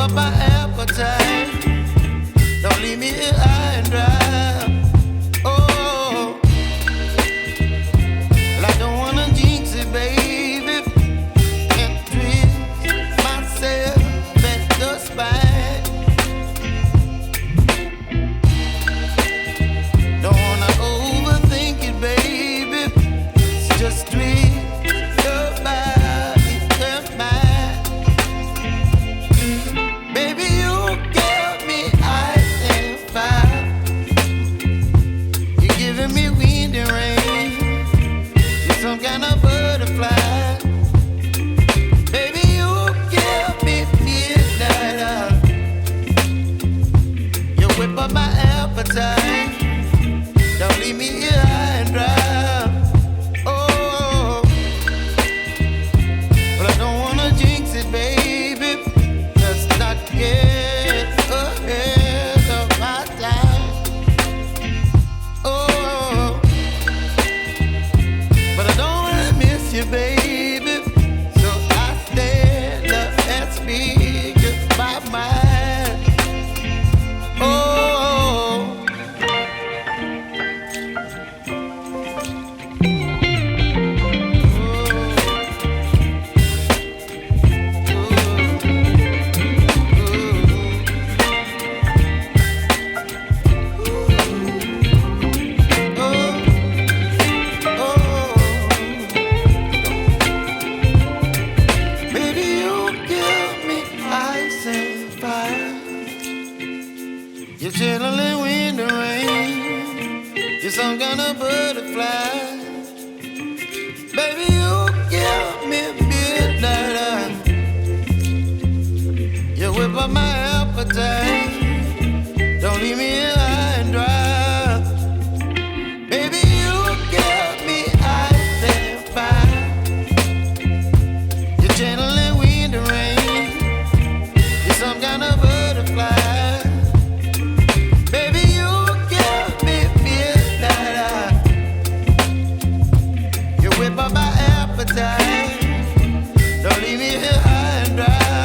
up my appetite. Don't leave me here high and dry. Oh, well, I don't wanna jinx it, baby, and twist myself at the spine. Don't wanna overthink it, baby. It's just twist your body and mine. Baby, you give me ice and fire. You're giving me wind and rain. You're some kind of butterfly. Baby, you give me midnight. You whip up my appetite. Don't leave me here high and dry. Oh, but I don't wanna jinx it, baby. Let's not get ahead of my time. Oh, but I don't wanna miss you, baby. So I stand up and speak just my mind. Oh. Baby, you give me ice and fire. You're channeling wind and rain. You're some kind of butterfly. Baby, you give me midnight. You whip up my appetite. Don't leave me here high and dry. Baby, you give me ice and fire. You're channeling wind and rain. You're some kind of butterfly. Baby, you give me midnight. You whip up my appetite. Don't leave me here high and dry.